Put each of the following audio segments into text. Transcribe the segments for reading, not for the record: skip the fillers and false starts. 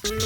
What's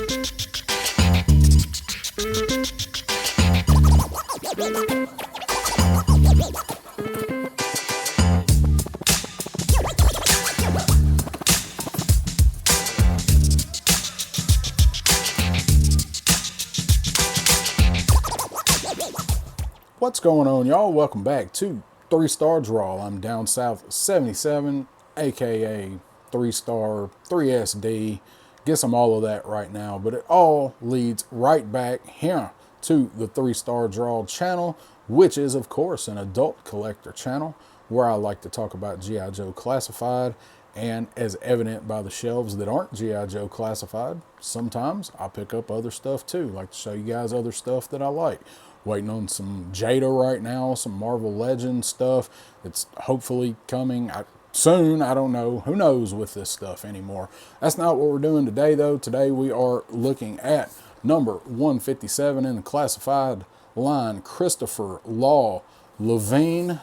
going on, y'all? Welcome back to 3-Star Draw. I'm down south 77, aka 3-Star, 3SD. Guess I'm all of that right now, but it all leads right back here to the 3-Star Draw channel, which is, of course, an adult collector channel where I like to talk about G.I. Joe Classified. And as evident by the shelves that aren't G.I. Joe Classified, sometimes I pick up other stuff too. Like to show you guys other stuff that I like. Waiting on some Jada right now, some Marvel Legends stuff that's hopefully coming soon. I don't know. Who knows with this stuff anymore. That's not what we're doing today, though. Today we are looking at number 157 in the classified line, Christopher Law, Lavigne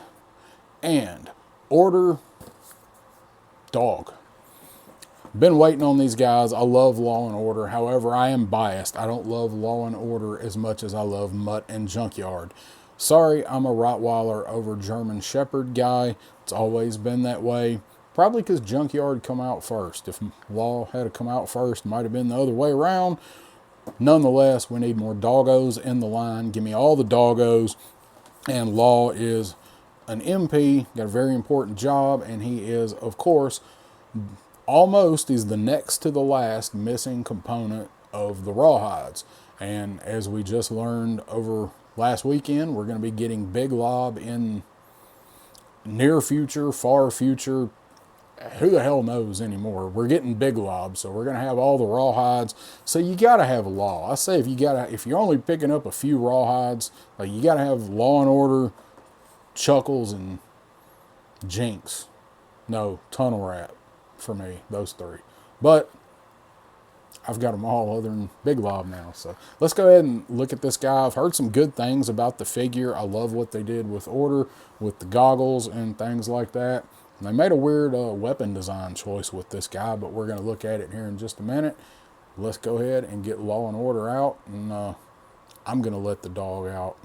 and Order Dog. Been waiting on these guys. I love Law and Order. However, I am biased. I don't love Law and Order as much as I love Mutt and Junkyard. Sorry, I'm a Rottweiler over German Shepherd guy. It's always been that way. Probably because Junkyard come out first. If Law had to come out first, might have been the other way around. Nonetheless, we need more doggos in the line. Give me all the doggos. And Law is an MP, got a very important job, and he is, of course, he's the next to the last missing component of the rawhides. And as we just learned over last weekend, we're going to be getting Big Lob in near future, far future. Who the hell knows anymore? We're getting Big Lob, so we're going to have all the rawhides. So you got to have a Law. I say if you're only picking up a few rawhides, like you got to have Law and Order, Chuckles, and Jinx. No, Tunnel Rat. For me, those three. But I've got them all other than Big Lob now. So let's go ahead and look at this guy. I've heard some good things about the figure. I love what they did with Order, with the goggles and things like that. And they made a weird weapon design choice with this guy, but we're going to look at it here in just a minute. Let's go ahead and get Law and Order out, and I'm going to let the dog out.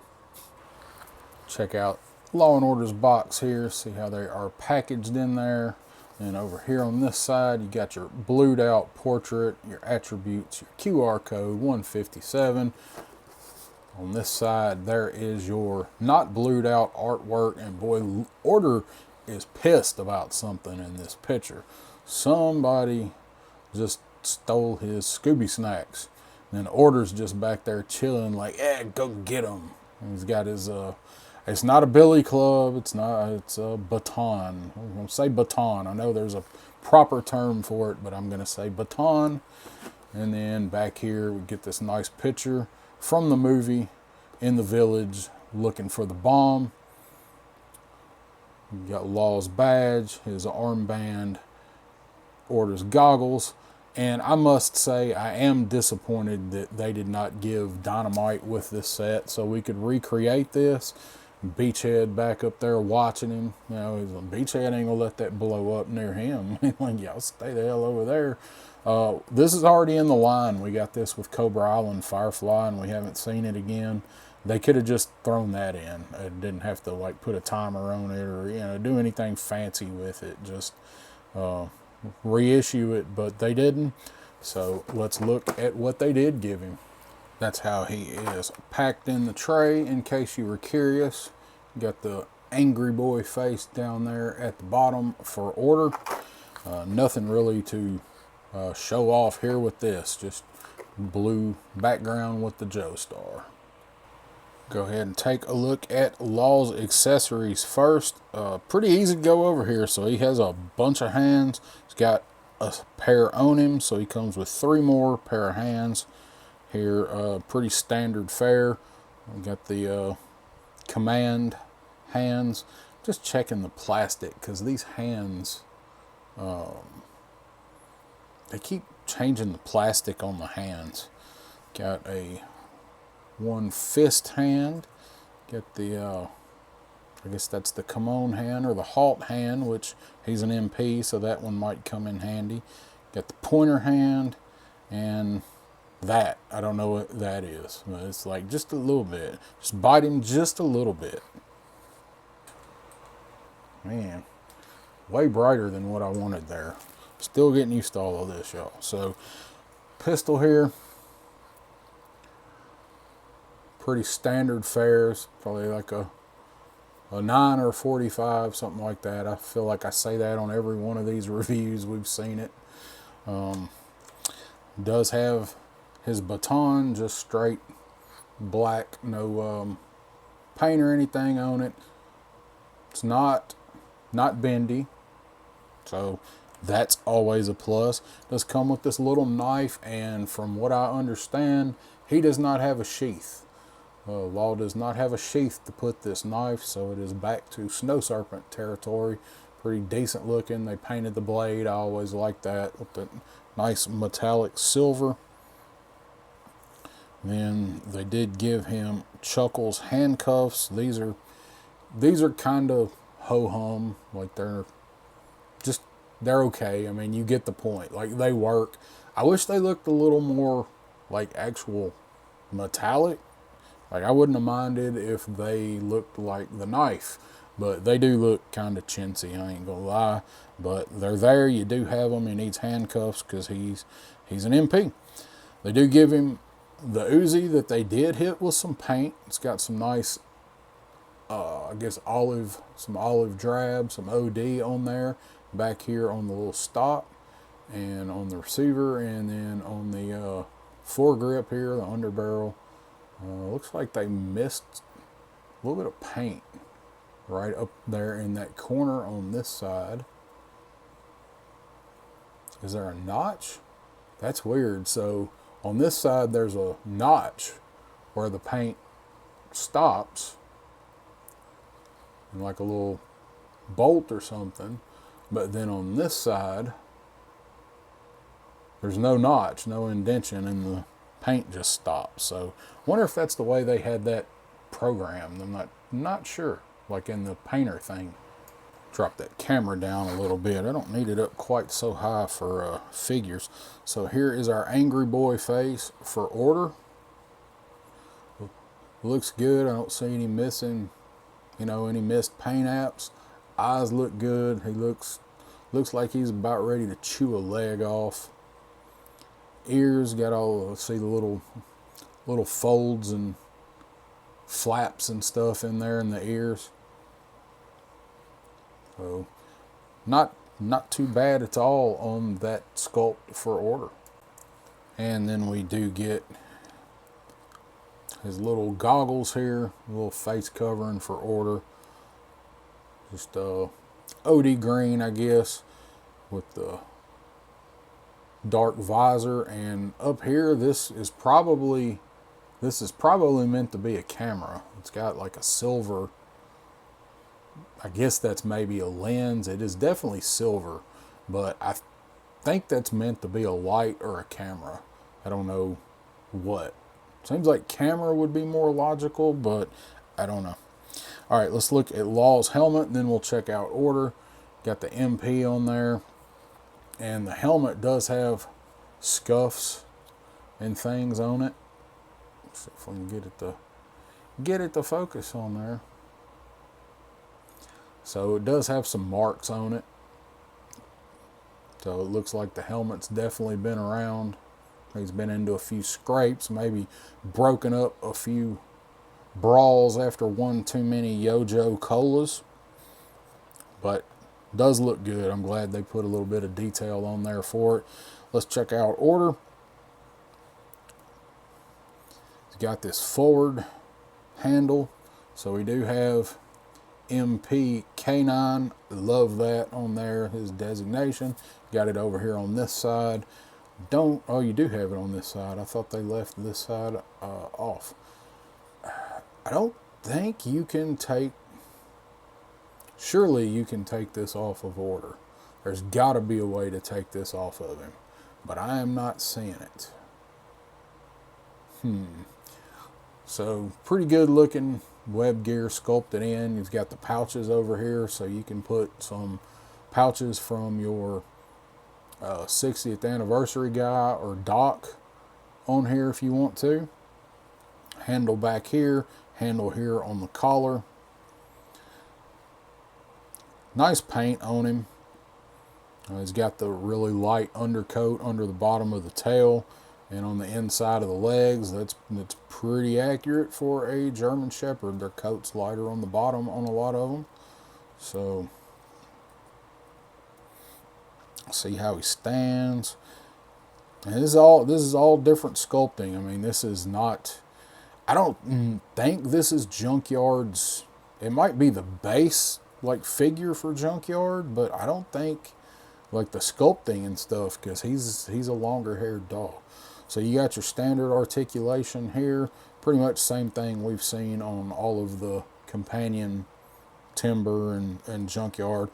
Check out Law and Order's box here. See how they are packaged in there. And over here on this side, you got your blued out portrait, your attributes, your QR code 157. On this side, there is your not blued out artwork. And boy, Order is pissed about something in this picture. Somebody just stole his Scooby snacks. And then Order's just back there chilling like, yeah, go get him. And he's got his, it's not a billy club, it's a baton. I'm going to say baton. I know there's a proper term for it, but I'm going to say baton. And then back here we get this nice picture from the movie in the village looking for the bomb. You got Law's badge, his armband, Order's goggles. And I must say I am disappointed that they did not give dynamite with this set so we could recreate this. Beachhead back up there watching him. You know, Beachhead ain't gonna let that blow up near him. Like, y'all stay the hell over there. This is already in the line. We got this with Cobra Island Firefly, and we haven't seen it again. They could have just thrown that in. It didn't have to like put a timer on it or do anything fancy with it. Just reissue it, but they didn't. So let's look at what they did give him. That's how he is packed in the tray, in case you were curious. Got the angry boy face down there at the bottom for Order. Nothing really to show off here with this. Just blue background with the Joe star. Go ahead and take a look at Law's accessories first. Pretty easy to go over here. So he has a bunch of hands. He's got a pair on him, so he comes with 3 more pair of hands. Here, pretty standard fare. We got the command hands. Just checking the plastic because these hands, they keep changing the plastic on the hands. Got a 1 fist hand. Got the, I guess that's the Kimon hand or the Halt hand, which he's an MP, so that one might come in handy. Got the pointer hand and that. I don't know what that is. But it's like just a little bit. Just bite him just a little bit. Man, way brighter than what I wanted there. Still getting used to all of this, y'all. So, pistol here. Pretty standard fares. Probably like a 9 or 45, something like that. I feel like I say that on every one of these reviews. We've seen it. Does have his baton, just straight black, no paint or anything on it. It's not bendy, so that's always a plus. Does come with this little knife, and from what I understand, he does not have a sheath. Law does not have a sheath to put this knife, so it is back to snow serpent territory. Pretty decent looking. They painted the blade. I always like that with the nice metallic silver. Then they did give him Chuckles handcuffs. These are kind of ho-hum. Like they're okay. I mean, you get the point. Like they work. I wish they looked a little more like actual metallic. Like I wouldn't have minded if they looked like the knife, but they do look kind of chintzy, I ain't gonna lie. But they're there. You do have him. He needs handcuffs because he's an MP. They do give him the Uzi that they did hit with some paint. It's got some nice, I guess some olive drab, some OD on there. Back here on the little stock and on the receiver, and then on the foregrip here, the underbarrel. Looks like they missed a little bit of paint right up there in that corner on this side. Is there a notch? That's weird. So on this side there's a notch where the paint stops, and like a little bolt or something. But then on this side there's no notch, no indentation, and the paint just stops. So I wonder if that's the way they had that programmed. I'm not sure. Like in the painter thing. Drop that camera down a little bit. I don't need it up quite so high for figures. So here is our angry boy face for Order. Looks good. I don't see any missing, any missed paint apps. Eyes look good. He looks like he's about ready to chew a leg off. Ears got all, see the little folds and flaps and stuff in there in the ears. So not too bad at all on that sculpt for Order. And then we do get his little goggles here, a little face covering for Order. Just OD green, I guess, with the dark visor. And up here, this is probably meant to be a camera. It's got like a silver, I guess that's maybe a lens. It is definitely silver, but I think that's meant to be a light or a camera. I don't know what. Seems like camera would be more logical, but I don't know. All right, let's look at Law's helmet, and then we'll check out Order. Got the MP on there, and the helmet does have scuffs and things on it. Let's see if we can get it to focus on there. So it does have some marks on it. So it looks like the helmet's definitely been around. He's been into a few scrapes, maybe broken up a few brawls after one too many Yojo Colas. But does look good. I'm glad they put a little bit of detail on there for it. Let's check out Order. He's got this forward handle. So we do have MP K9. Love that on there, his designation. Got it over here on this side. Oh, you do have it on this side. I thought they left this side off. I don't think you can take, surely you can take this off of Order. There's got to be a way to take this off of him, but I am not seeing it. So pretty good looking web gear sculpted in. You've got the pouches over here, so you can put some pouches from your 60th anniversary guy or Doc on here if you want to. Handle back here, handle here on the collar. Nice paint on him. He's got the really light undercoat under the bottom of the tail and on the inside of the legs. That's pretty accurate for a German Shepherd. Their coat's lighter on the bottom on a lot of them. So, see how he stands. And this is all different sculpting. I mean, this is not, I don't think this is Junkyard's. It might be the base like figure for Junkyard, but I don't think like the sculpting and stuff, because he's a longer haired dog. So you got your standard articulation here, pretty much same thing we've seen on all of the companion Timber and Junkyard.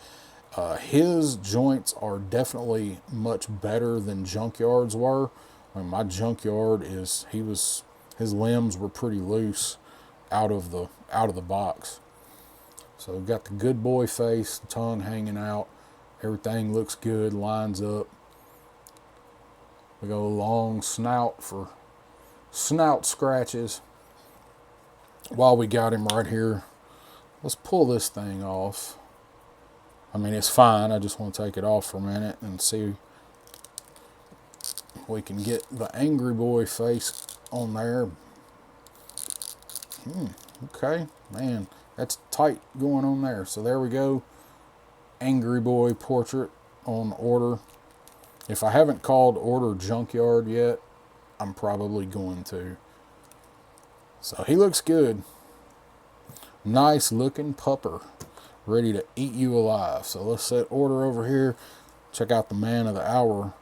His joints are definitely much better than Junkyard's were. I mean, my Junkyard his limbs were pretty loose out of the box. So we've got the good boy face, the tongue hanging out. Everything looks good, lines up. We got a long snout for snout scratches. While we got him right here, let's pull this thing off. I mean, it's fine. I just want to take it off for a minute and see if we can get the angry boy face on there. Okay, man, that's tight going on there. So there we go. Angry boy portrait on Order. If I haven't called Order Junkyard yet, I'm probably going to. So he looks good. Nice looking pupper, ready to eat you alive. So let's set Order over here. Check out the man of the hour,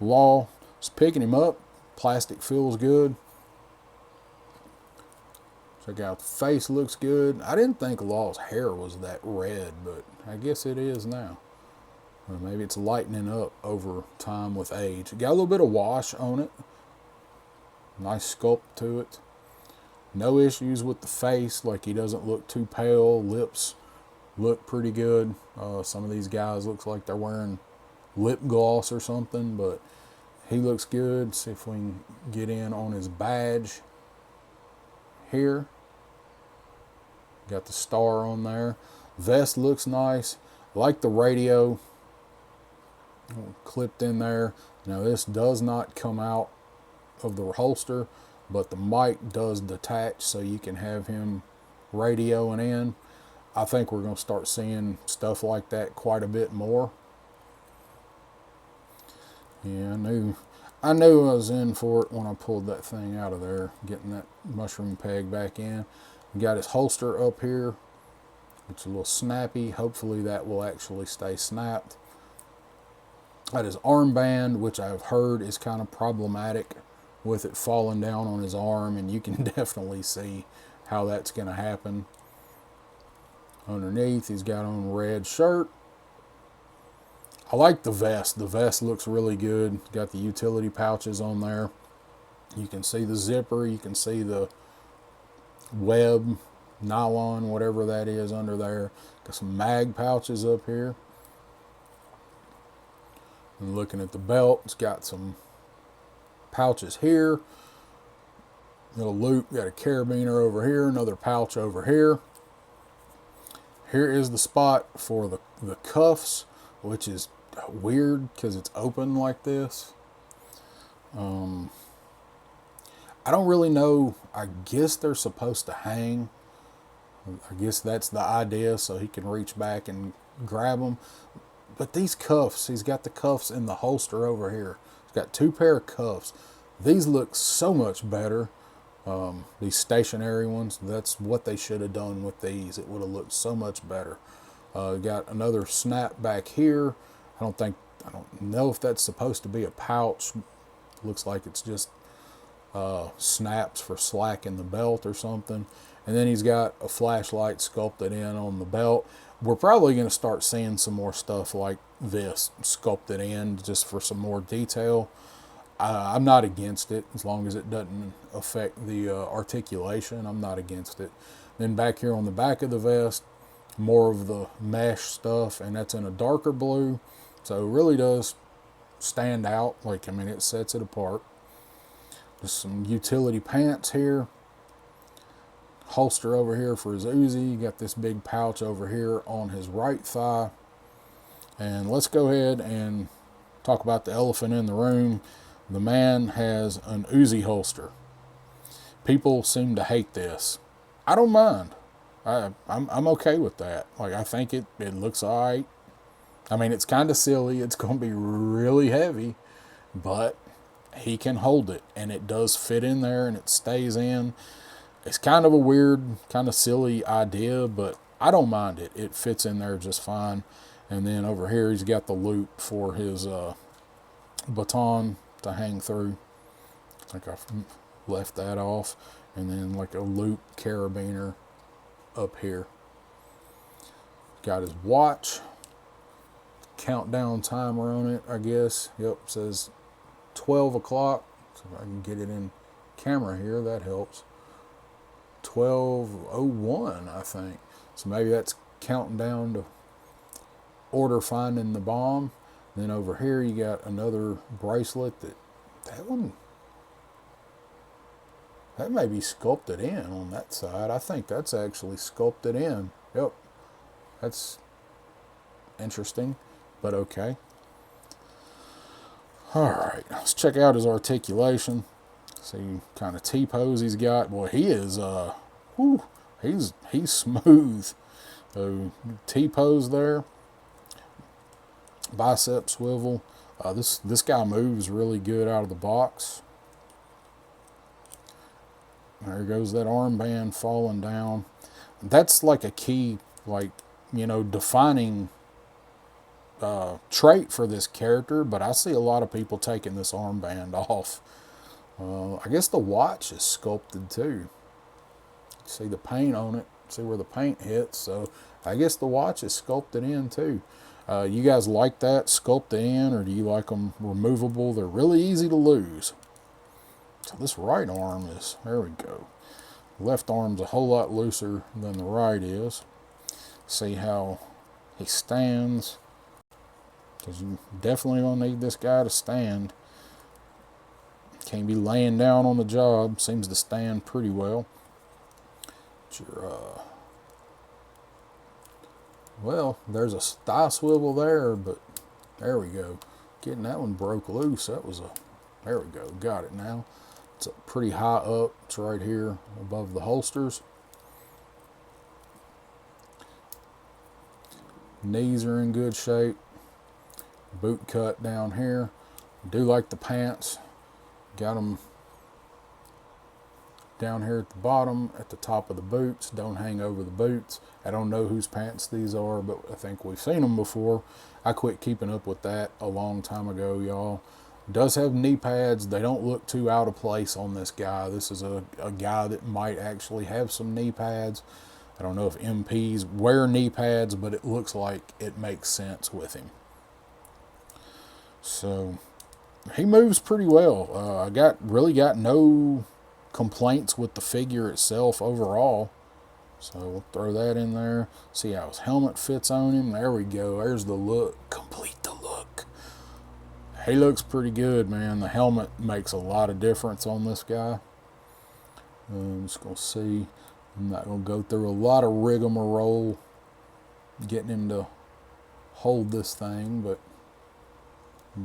Law. Just picking him up. Plastic feels good. Check out the face, looks good. I didn't think Law's hair was that red, but I guess it is now. Or maybe it's lightening up over time with age. Got a little bit of wash on it. Nice sculpt to it. No issues with the face, like he doesn't look too pale. Lips look pretty good. Some of these guys looks like they're wearing lip gloss or something, but he looks good. See if we can get in on his badge here. Got the star on there. Vest looks nice. Like the radio clipped in there. Now this does not come out of the holster, but the mic does detach, so you can have him radioing in. I think we're going to start seeing stuff like that quite a bit more. Yeah, I knew I was in for it when I pulled that thing out of there, getting that mushroom peg back in. We got his holster up here. It's a little snappy. Hopefully that will actually stay snapped. Got his armband, which I've heard is kind of problematic with it falling down on his arm, and you can definitely see how that's going to happen. Underneath, he's got on a red shirt. I like the vest. The vest looks really good. Got the utility pouches on there. You can see the zipper. You can see the web, nylon, whatever that is under there. Got some mag pouches up here. And looking at the belt, it's got some pouches here. Little loop, got a carabiner over here, another pouch over here. Here is the spot for the cuffs, which is weird because it's open like this. I don't really know. I guess they're supposed to hang. I guess that's the idea, so he can reach back and grab them. But these cuffs, he's got the cuffs in the holster over here. He's got 2 pair of cuffs. These look so much better. These stationary ones, that's what they should have done with these. It would have looked so much better. Got another snap back here. I don't know if that's supposed to be a pouch. Looks like it's just snaps for slack in the belt or something. And then he's got a flashlight sculpted in on the belt. We're probably going to start seeing some more stuff like this sculpted in just for some more detail. I'm not against it as long as it doesn't affect the articulation. I'm not against it. Then back here on the back of the vest, more of the mesh stuff, and that's in a darker blue. So it really does stand out. Like, I mean, it sets it apart. Just some utility pants here. Holster over here for his Uzi. You got this big pouch over here on his right thigh. And let's go ahead and talk about the elephant in the room. The man has an Uzi holster. People seem to hate this. I don't mind. I'm okay with that. Like, I think it looks alright. I mean, it's kind of silly. It's going to be really heavy, but he can hold it, and it does fit in there, and it stays in. It's kind of a weird, kind of silly idea, but I don't mind it. It fits in there just fine. And then over here, he's got the loop for his baton to hang through. I think I left that off. And then like a loop carabiner up here. Got his watch. Countdown timer on it, I guess. Yep, says 12 o'clock. So if I can get it in camera here, that helps. 12:01, I think. So maybe that's counting down to Order finding the bomb. Then over here you got another bracelet that may be sculpted in on that side. I think that's actually sculpted in. Yep. That's interesting, but okay. Alright, let's check out his articulation. See kind of T-pose he's got. Boy, he is he's smooth. So T-pose there. Bicep swivel. This guy moves really good out of the box. There goes that armband falling down. That's like a key, like, defining trait for this character, but I see a lot of people taking this armband off. I guess the watch is sculpted too. See the paint on it. See where the paint hits. So I guess the watch is sculpted in too. You guys like that sculpted in, or do you like them removable? They're really easy to lose. So this right arm is, there we go. Left arm's a whole lot looser than the right is. See how he stands. Because you definitely don't need this guy to stand. Can't be laying down on the job. Seems to stand pretty well. Well, there's a thigh swivel there, but there we go. Getting that one broke loose. There we go. Got it now. It's pretty high up. It's right here above the holsters. Knees are in good shape. Boot cut down here. Do like the pants. Got them down here at the bottom, at the top of the boots. Don't hang over the boots. I don't know whose pants these are, but I think we've seen them before. I quit keeping up with that a long time ago, y'all. Does have knee pads. They don't look too out of place on this guy. This is a guy that might actually have some knee pads. I don't know if MPs wear knee pads, but it looks like it makes sense with him. So he moves pretty well. I really got no complaints with the figure itself overall. So we'll throw that in there. See how his helmet fits on him. There we go. There's the look. Complete the look. He looks pretty good, man. The helmet makes a lot of difference on this guy. I'm just going to see. I'm not going to go through a lot of rigmarole getting him to hold this thing, but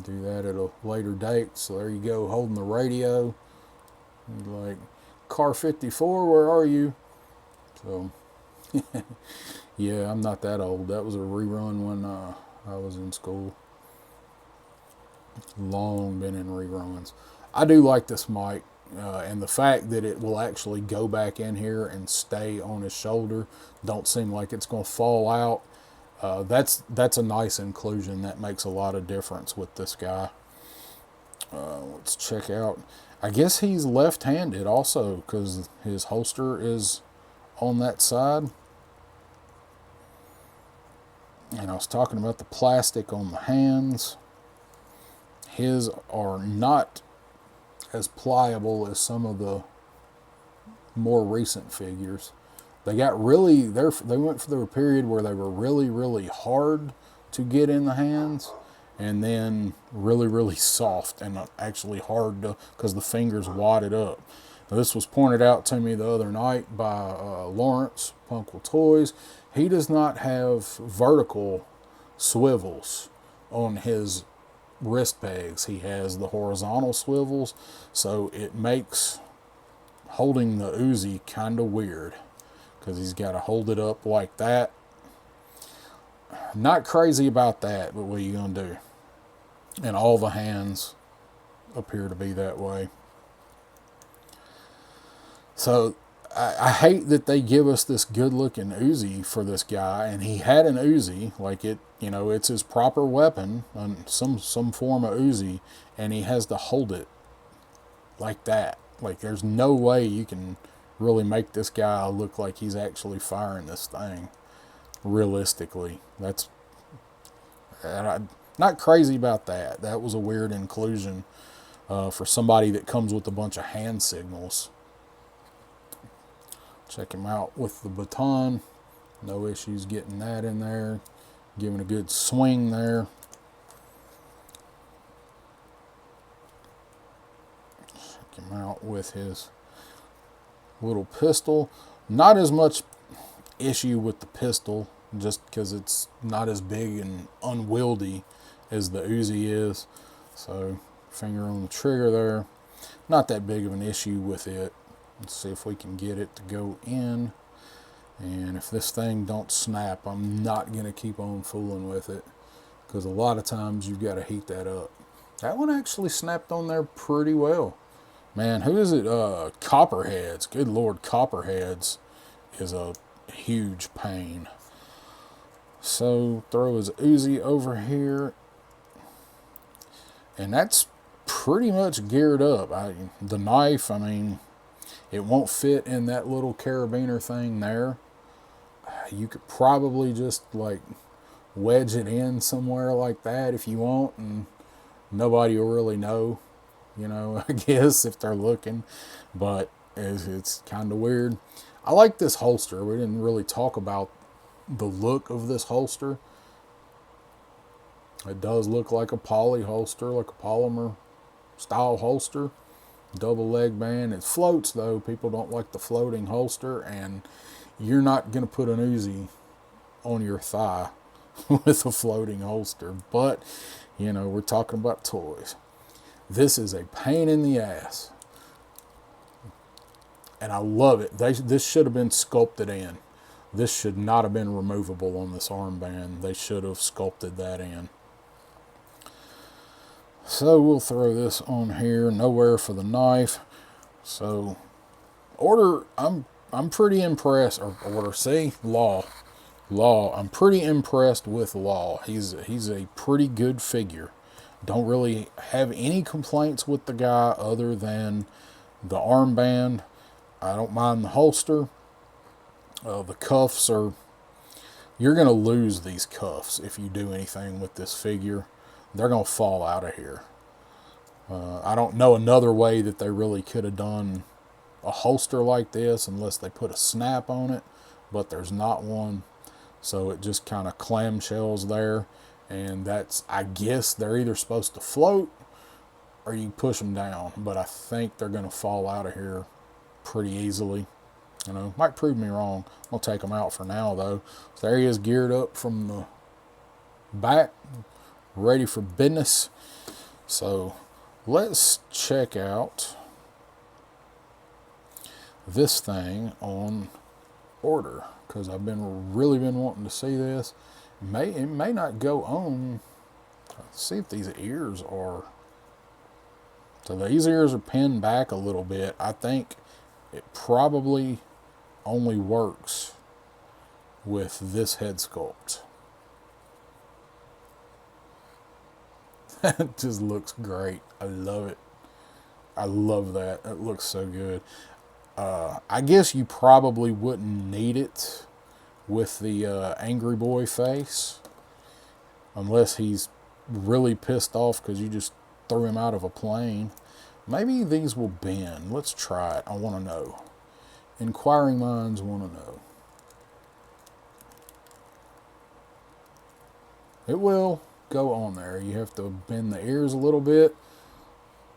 do that at a later date. So there you go, holding the radio. He's like, Car 54, where are you? So, yeah, I'm not that old. That was a rerun when I was in school. Long been in reruns. I do like this mic, and the fact that it will actually go back in here and stay on his shoulder. Don't seem like it's going to fall out. That's a nice inclusion. That makes a lot of difference with this guy. Let's check out. I guess he's left-handed also, because his holster is on that side. And I was talking about the plastic on the hands. His are not as pliable as some of the more recent figures. They got they went through a period where they were really, really hard to get in the hands, and then really, really soft and actually hard to, because the fingers wadded up. Now, this was pointed out to me the other night by Lawrence, Punkle Toys. He does not have vertical swivels on his wrist pegs. He has the horizontal swivels, so it makes holding the Uzi kind of weird because he's got to hold it up like that. Not crazy about that, but what are you going to do? And all the hands appear to be that way. So I hate that they give us this good looking Uzi for this guy, and he had an Uzi, like it, you know, it's his proper weapon, some form of Uzi, and he has to hold it like that. Like there's no way you can really make this guy look like he's actually firing this thing realistically. That's not crazy about that. That was a weird inclusion for somebody that comes with a bunch of hand signals. Check him out with the baton. No issues getting that in there. Giving a good swing there. Check him out with his little pistol. Not as much issue with the pistol, just because it's not as big and unwieldy as the Uzi is. So, finger on the trigger there. Not that big of an issue with it. Let's see if we can get it to go in. And if this thing don't snap, I'm not going to keep on fooling with it, because a lot of times you've got to heat that up. That one actually snapped on there pretty well. Man, who is it? Copperheads. Good Lord, Copperheads is a huge pain. So throw his Uzi over here. And that's pretty much geared up. The knife, I mean, it won't fit in that little carabiner thing there. You could probably just like wedge it in somewhere like that if you want, and nobody will really know, you know, I guess, if they're looking. But it's kind of weird. I like this holster. We didn't really talk about the look of this holster. It does look like a poly holster, like a polymer style holster. Double leg band. It floats though. People don't like the floating holster, and you're not going to put an Uzi on your thigh with a floating holster. But, you know, we're talking about toys. This is a pain in the ass. And I love it. This should have been sculpted in. This should not have been removable on this armband. They should have sculpted that in. So we'll throw this on here. Nowhere for the knife. So Order, I'm pretty impressed. Or Order, see, Law. I'm pretty impressed with Law. He's a pretty good figure. Don't really have any complaints with the guy other than the armband. I don't mind the holster. The cuffs are, you're going to lose these cuffs if you do anything with this figure. They're going to fall out of here. I don't know another way that they really could have done a holster like this unless they put a snap on it, but there's not one. So it just kind of clamshells there, and that's, I guess they're either supposed to float or you push them down, but I think they're going to fall out of here pretty easily. You know, might prove me wrong. I'll take them out for now though. So there he is, geared up from the back, ready for business. So let's check out this thing on Order, because I've really been wanting to see this. It may not go on. Let's see if these ears are. So these ears are pinned back a little bit. I think it probably only works with this head sculpt. It just looks great. I love it. I love that. It looks so good. I guess you probably wouldn't need it with the angry boy face, unless he's really pissed off because you just threw him out of a plane. Maybe these will bend. Let's try it. I want to know. Inquiring minds want to know. It will. go on there. You have to bend the ears a little bit.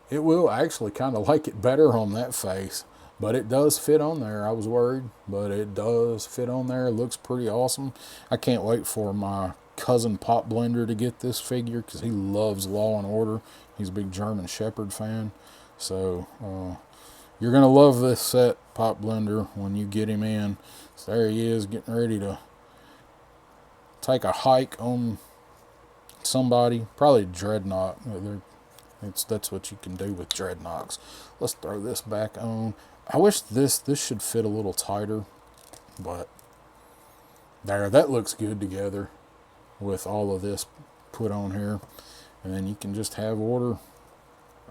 It will actually kind of like it better on that face, but it does fit on there. I was worried, but it does fit on there. It looks pretty awesome. I can't wait for my cousin Pop Blender to get this figure because he loves Law and Order. He's a big German Shepherd fan. So you're going to love this set, Pop Blender, when you get him in. So there he is, getting ready to take a hike on somebody, probably Dreadnought. That's what you can do with Dreadnoughts. Let's throw this back on. I wish this should fit a little tighter, but there, that looks good together with all of this put on here. And then you can just have Order.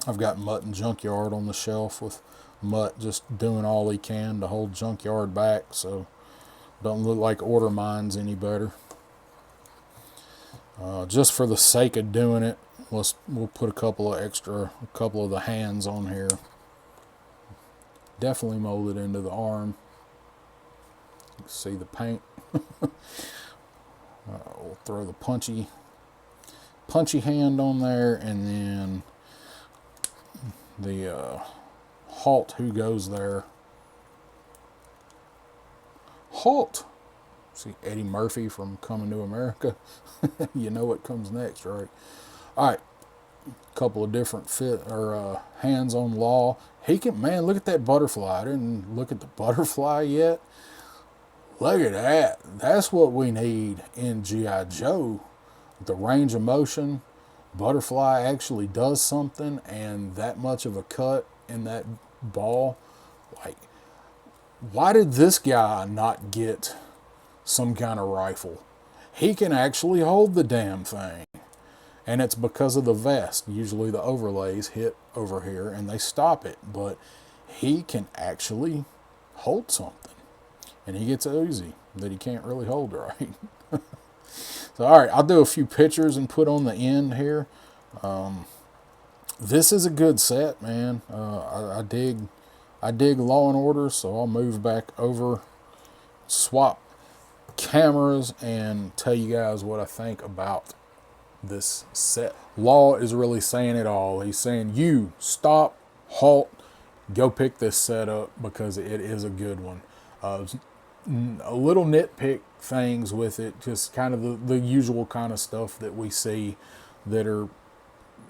I've got Mutt and Junkyard on the shelf with Mutt just doing all he can to hold Junkyard back, so don't look like Order mines any better. Just for the sake of doing it, we'll put a couple of the hands on here. Definitely molded into the arm. You can see the paint. We'll throw the punchy hand on there, and then the halt who goes there. Halt. See Eddie Murphy from Coming to America. You know what comes next, right? All right, couple of different hands on Law. He can, man, look at that butterfly. I didn't look at the butterfly yet. Look at that. That's what we need in G.I. Joe. The range of motion, butterfly actually does something, and that much of a cut in that ball. Like, why did this guy not get some kind of rifle? He can actually hold the damn thing. And it's because of the vest. Usually the overlays hit over here and they stop it. But he can actually hold something. And he gets a Uzi that he can't really hold right. So, all right, I'll do a few pictures and put on the end here. This is a good set, man. I dig Law and Order, so I'll move back over, swap cameras, and tell you guys what I think about this set. Law is really saying it all. He's saying, you stop, halt, go pick this set up because it is a good one. A little nitpick things with it, just kind of the usual kind of stuff that we see that are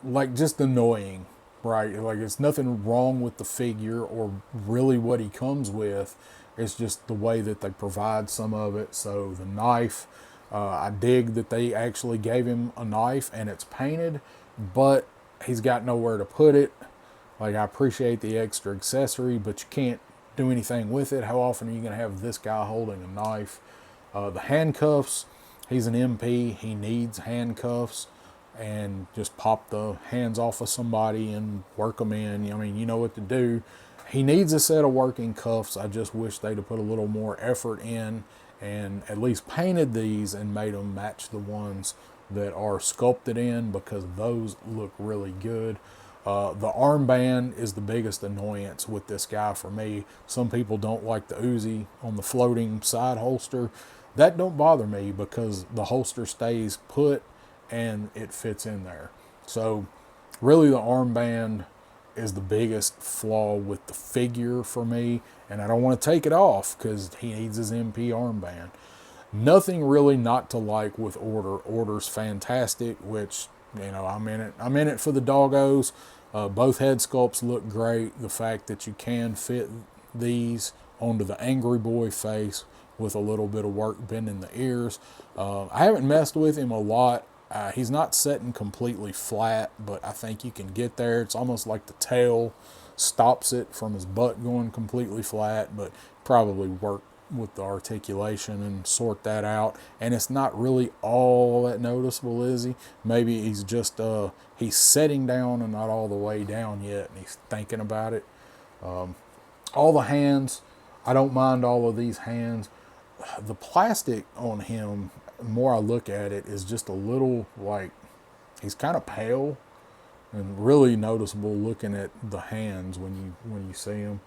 like just annoying, right? Like, it's nothing wrong with the figure or really what he comes with. It's just the way that they provide some of it. So the knife, I dig that they actually gave him a knife and it's painted, but he's got nowhere to put it. Like, I appreciate the extra accessory, but you can't do anything with it. How often are you going to have this guy holding a knife? The handcuffs, he's an MP. He needs handcuffs, and just pop the hands off of somebody and work them in. I mean, you know what to do. He needs a set of working cuffs. I just wish they'd have put a little more effort in and at least painted these and made them match the ones that are sculpted in, because those look really good. The armband is the biggest annoyance with this guy for me. Some people don't like the Uzi on the floating side holster. That don't bother me because the holster stays put and it fits in there. So really the armband is the biggest flaw with the figure for me, and I don't want to take it off because he needs his MP armband. Nothing really not to like with Order. Order's fantastic, which, you know, I'm in it for the doggos. Both head sculpts look great. The fact that you can fit these onto the Angry Boy face with a little bit of work bending the ears. I haven't messed with him a lot. He's not setting completely flat, but I think you can get there. It's almost like the tail stops it from his butt going completely flat, but probably work with the articulation and sort that out. And it's not really all that noticeable, is he? Maybe he's just he's setting down and not all the way down yet, and he's thinking about it. All the hands, I don't mind all of these hands. The plastic on him, the more I look at it, is just a little, like, he's kind of pale and really noticeable looking at the hands when you see him.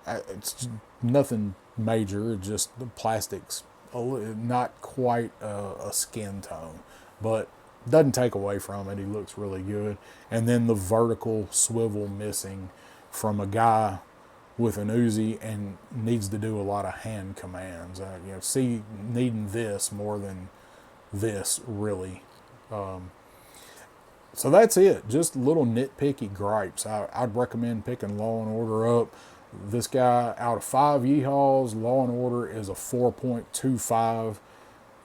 It's nothing major, it's just the plastic's not quite a skin tone, but doesn't take away from it. He looks really good. And then the vertical swivel missing from a guy with an Uzi and needs to do a lot of hand commands. See needing this more than this, really. So that's it. Just little nitpicky gripes. I'd recommend picking Law and Order up. This guy, out of 5 Yeehaws, Law and Order is a 4.25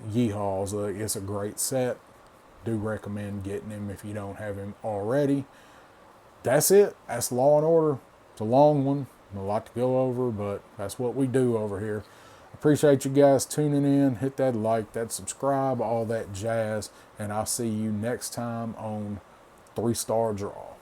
Yeehaws. It's a great set. Do recommend getting him if you don't have him already. That's it. That's Law and Order. It's a long one. A lot to go over, but that's what we do over here. Appreciate you guys tuning in. Hit that like, that subscribe, all that jazz, and I'll see you next time on 3 Star Draw.